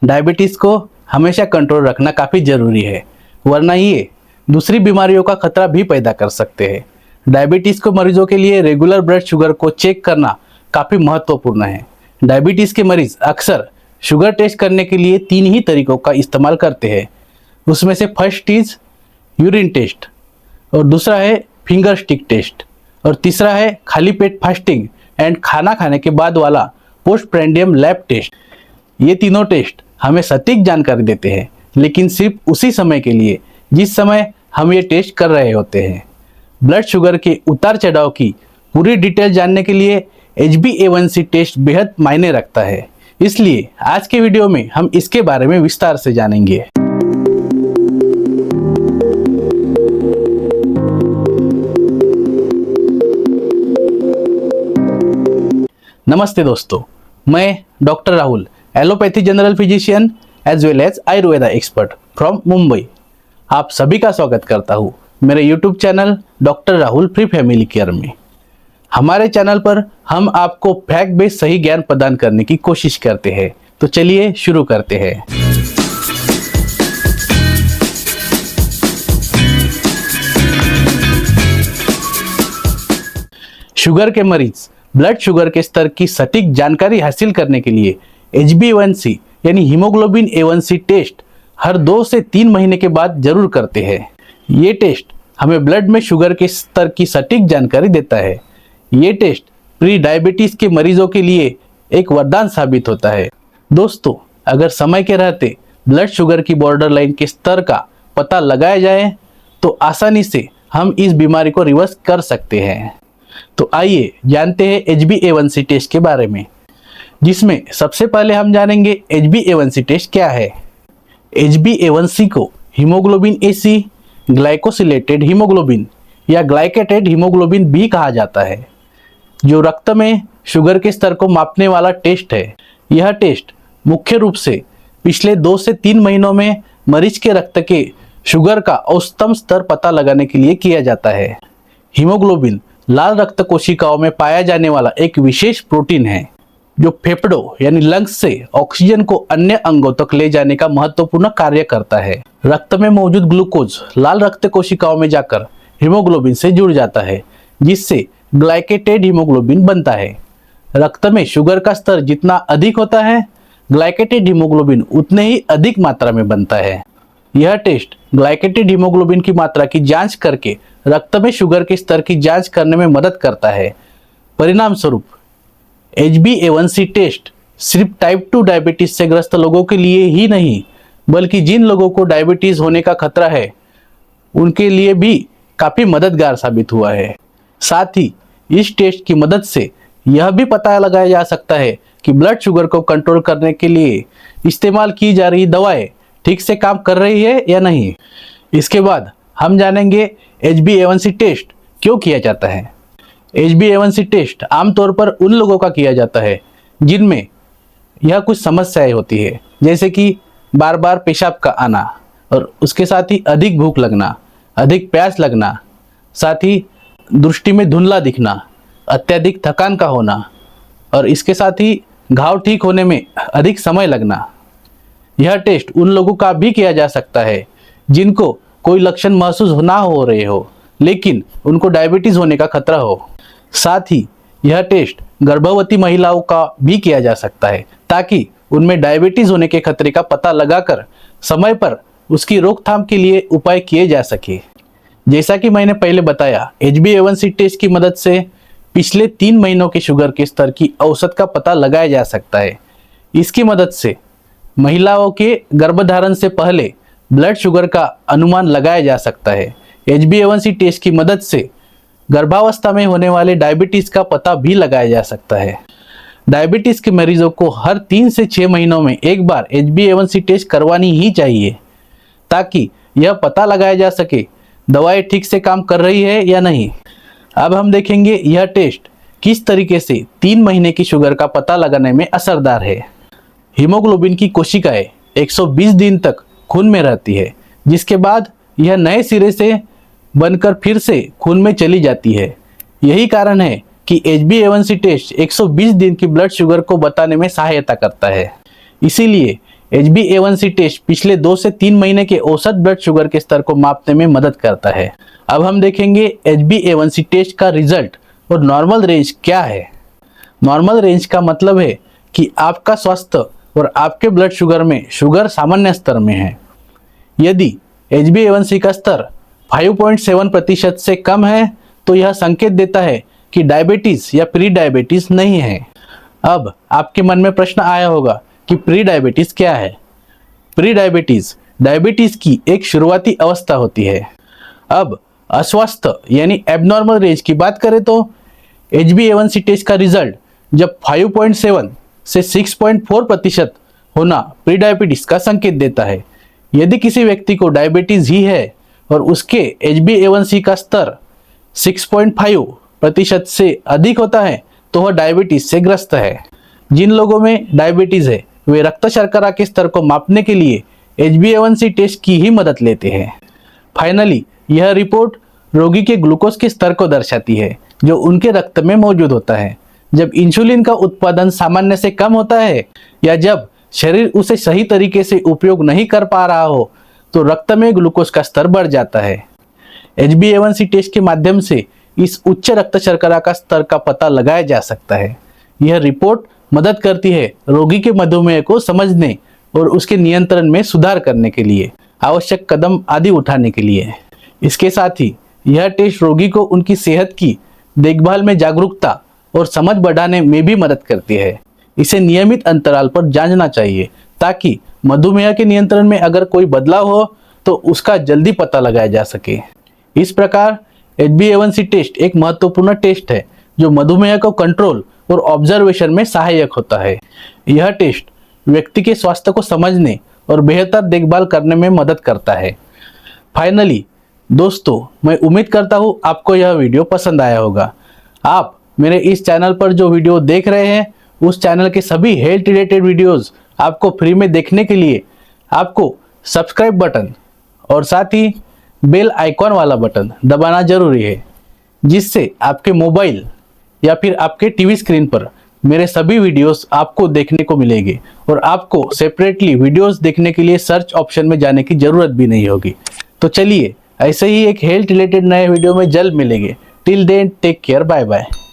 Diabetes को हमेशा control रखना काफ़ी ज़रूरी है, वरना ये दूसरी बीमारियों का खतरा भी पैदा कर सकते हैं। डायबिटीज़ के मरीजों के लिए रेगुलर ब्लड शुगर को चेक करना काफ़ी महत्वपूर्ण है। डायबिटीज़ के मरीज अक्सर शुगर टेस्ट करने के लिए 3 ही तरीकों का इस्तेमाल करते हैं। उसमें से फर्स्ट इज यूरिन टेस्ट, और दूसरा है फिंगर स्टिक टेस्ट, और तीसरा है खाली पेट फास्टिंग एंड खाना खाने के बाद वाला पोस्ट प्रेंडियम लैब टेस्ट। ये तीनों टेस्ट हमें सटीक जानकारी देते हैं, लेकिन सिर्फ उसी समय के लिए जिस समय हम ये टेस्ट कर रहे होते हैं। ब्लड शुगर के उतार चढ़ाव की पूरी डिटेल जानने के लिए HbA1c टेस्ट बेहद मायने रखता है, इसलिए आज के वीडियो में हम इसके बारे में विस्तार से जानेंगे। नमस्ते दोस्तों, मैं doctor Rahul, allopathy general physician as well as Ayurveda expert from Mumbai, आप सभी का स्वागत करता हूँ मेरे YouTube channel doctor Rahul free family care में। हमारे चैनल पर हम आपको फैक्ट बेस्ड सही ज्ञान प्रदान करने की कोशिश करते हैं, तो चलिए शुरू करते हैं। शुगर के मरीज ब्लड शुगर के स्तर की सटीक जानकारी हासिल करने के लिए HbA1c यानी हीमोग्लोबिन A1c टेस्ट हर 2 से 3 महीने के बाद जरूर करते हैं। ये टेस्ट हमें ब्लड में शुगर के स्तर की सटीक जानकारी देता है। ये टेस्ट प्री डायबिटीज के मरीजों के लिए एक वरदान साबित होता है। दोस्तों, अगर समय के रहते ब्लड शुगर की बॉर्डर लाइन के स्तर का पता लगाया जाए तो आसानी से हम इस बीमारी को रिवर्स कर सकते हैं। तो आइए जानते हैं HbA1c टेस्ट के बारे में, जिसमें सबसे पहले हम जानेंगे HbA1c टेस्ट क्या है। HbA1c को हीमोग्लोबिन AC, ग्लाइकोसिलेटेड हीमोग्लोबिन या ग्लाइकेटेड हीमोग्लोबिन भी कहा जाता है, जो रक्त में शुगर के स्तर को मापने वाला टेस्ट है। यह टेस्ट मुख्य रूप से पिछले 2 से 3 महीनों में मरीज के रक्त के शुगर का औसतम स्तर पता लगाने के लिए किया जाता है। हीमोग्लोबिन लाल रक्त कोशिकाओं में पाया जाने वाला एक विशेष प्रोटीन है, जो फेफड़ों यानी लंग्स से ऑक्सीजन को अन्य अंगों तक ले जाने का महत्वपूर्ण कार्य करता है। रक्त में मौजूद ग्लूकोज लाल रक्त कोशिकाओं में जाकर हीमोग्लोबिन से जुड़ जाता है, जिससे ग्लाइकेटेड हीमोग्लोबिन बनता है। रक्त में शुगर का स्तर जितना अधिक होता है, ग्लाइकेटेड हीमोग्लोबिन उतने ही अधिक मात्रा में बनता है। यह टेस्ट ग्लाइकेटेड हीमोग्लोबिन की मात्रा की जांच करके रक्त में शुगर के स्तर की जांच करने में मदद करता है। परिणाम स्वरूप HbA1c टेस्ट सिर्फ टाइप 2 डायबिटीज से ग्रस्त लोगों के लिए ही नहीं, बल्कि जिन लोगों को डायबिटीज होने का खतरा है उनके लिए भी काफ़ी मददगार साबित हुआ है। साथ ही इस टेस्ट की मदद से यह भी पता लगाया जा सकता है कि ब्लड शुगर को कंट्रोल करने के लिए इस्तेमाल की जा रही दवाएं ठीक से काम कर रही है या नहीं। इसके बाद हम जानेंगे HbA1c टेस्ट क्यों किया जाता है। HbA1c टेस्ट आमतौर पर उन लोगों का किया जाता है जिनमें यह कुछ समस्याएं होती है, जैसे कि बार बार पेशाब का आना, और उसके साथ ही अधिक भूख लगना, अधिक प्यास लगना, साथ ही दृष्टि में धुंधला दिखना, अत्यधिक थकान का होना, और इसके साथ ही घाव ठीक होने में अधिक समय लगना। यह टेस्ट उन लोगों का भी किया जा सकता है जिनको कोई लक्षण महसूस ना हो रहे हो, लेकिन उनको डायबिटीज होने का खतरा हो। साथ ही यह टेस्ट गर्भवती महिलाओं का भी किया जा सकता है, ताकि उनमें डायबिटीज होने के खतरे का पता लगाकर समय पर उसकी रोकथाम के लिए उपाय किए जा सके। जैसा कि मैंने पहले बताया, HbA1c टेस्ट की मदद से पिछले 3 महीनों के शुगर के स्तर की औसत का पता लगाया जा सकता है। इसकी मदद से महिलाओं के गर्भधारण से पहले ब्लड शुगर का अनुमान लगाया जा सकता है। HbA1c टेस्ट की मदद से गर्भावस्था में होने वाले डायबिटीज का पता भी लगाया जा सकता है। डायबिटीज के मरीजों को हर 3 से 6 महीनों में एक बार HbA1c टेस्ट करवानी ही चाहिए, ताकि यह पता लगाया जा सके दवाएं ठीक से काम कर रही है या नहीं। अब हम देखेंगे यह टेस्ट किस तरीके से 3 महीने की शुगर का पता लगाने में असरदार है। हीमोग्लोबिन की कोशिकाएं 120 दिन तक खून में रहती है, जिसके बाद यह नए सिरे से बनकर फिर से खून में चली जाती है। यही कारण है कि HbA1c टेस्ट 120 दिन की ब्लड शुगर को बताने में सहायता करता है। इसीलिए HbA1c टेस्ट पिछले 2 से 3 महीने के औसत ब्लड शुगर के स्तर को मापने में मदद करता है। अब हम देखेंगे HbA1c टेस्ट का रिजल्ट और नॉर्मल रेंज क्या है। नॉर्मल रेंज का मतलब है कि आपका स्वास्थ्य और आपके ब्लड शुगर में शुगर सामान्य स्तर में है। यदि HbA1c का स्तर 5.7% से कम है तो यह संकेत देता है कि डायबिटीज या प्री डायबिटीज नहीं है। अब आपके मन में प्रश्न आया होगा कि प्री डायबिटीज क्या है। प्री डायबिटीज डायबिटीज की एक शुरुआती अवस्था होती है। अब अस्वस्थ यानी एबनॉर्मल रेंज की बात करें तो HbA1c टेस्ट का रिजल्ट जब 5.7 से 6.4% होना प्री डायबिटीज का संकेत देता है। यदि किसी व्यक्ति को डायबिटीज ही है और उसके HbA1c का स्तर 6.5% से अधिक होता है तो वह डायबिटीज से ग्रस्त है। जिन लोगों में डायबिटीज है वे रक्त शर्करा के स्तर को मापने के लिए HbA1c टेस्ट की ही मदद लेते हैं। फाइनली यह रिपोर्ट रोगी के ग्लूकोज के स्तर को दर्शाती है जो उनके रक्त में मौजूद होता है। जब इंसुलिन का उत्पादन सामान्य से कम होता है या जब शरीर उसे सही तरीके से उपयोग नहीं कर पा रहा हो तो रक्त में ग्लूकोज का स्तर बढ़ जाता है। HbA1c टेस्ट के माध्यम से इस उच्च रक्त शर्करा का स्तर का पता लगाया जा सकता है। यह रिपोर्ट मदद करती है रोगी के मधुमेह को समझने और उसके नियंत्रण में सुधार करने के लिए आवश्यक कदम आदि उठाने के लिए। इसके साथ ही यह टेस्ट रोगी को उनकी सेहत की देखभाल में जागरूकता और समझ बढ़ाने में भी मदद करती है। इसे नियमित अंतराल पर जांचना चाहिए ताकि मधुमेह के नियंत्रण में अगर कोई बदलाव हो तो उसका जल्दी पता लगाया जा सके। इस प्रकार HbA1c टेस्ट एक महत्वपूर्ण टेस्ट है जो मधुमेह को कंट्रोल और ऑब्जर्वेशन में सहायक होता है। यह टेस्ट व्यक्ति के स्वास्थ्य को समझने और बेहतर देखभाल करने में मदद करता है। फाइनली दोस्तों, मैं उम्मीद करता हूँ आपको यह वीडियो पसंद आया होगा। आप मेरे इस चैनल पर जो वीडियो देख रहे हैं उस चैनल के सभी हेल्थ रिलेटेड वीडियोस आपको फ्री में देखने के लिए आपको सब्सक्राइब बटन और साथ ही बेल आइकॉन वाला बटन दबाना जरूरी है, जिससे आपके मोबाइल या फिर आपके टीवी स्क्रीन पर मेरे सभी वीडियोस आपको देखने को मिलेंगे और आपको सेपरेटली वीडियोस देखने के लिए सर्च ऑप्शन में जाने की जरूरत भी नहीं होगी। तो चलिए ऐसे ही एक हेल्थ रिलेटेड नए वीडियो में जल्द मिलेंगे। Till then take care, bye bye.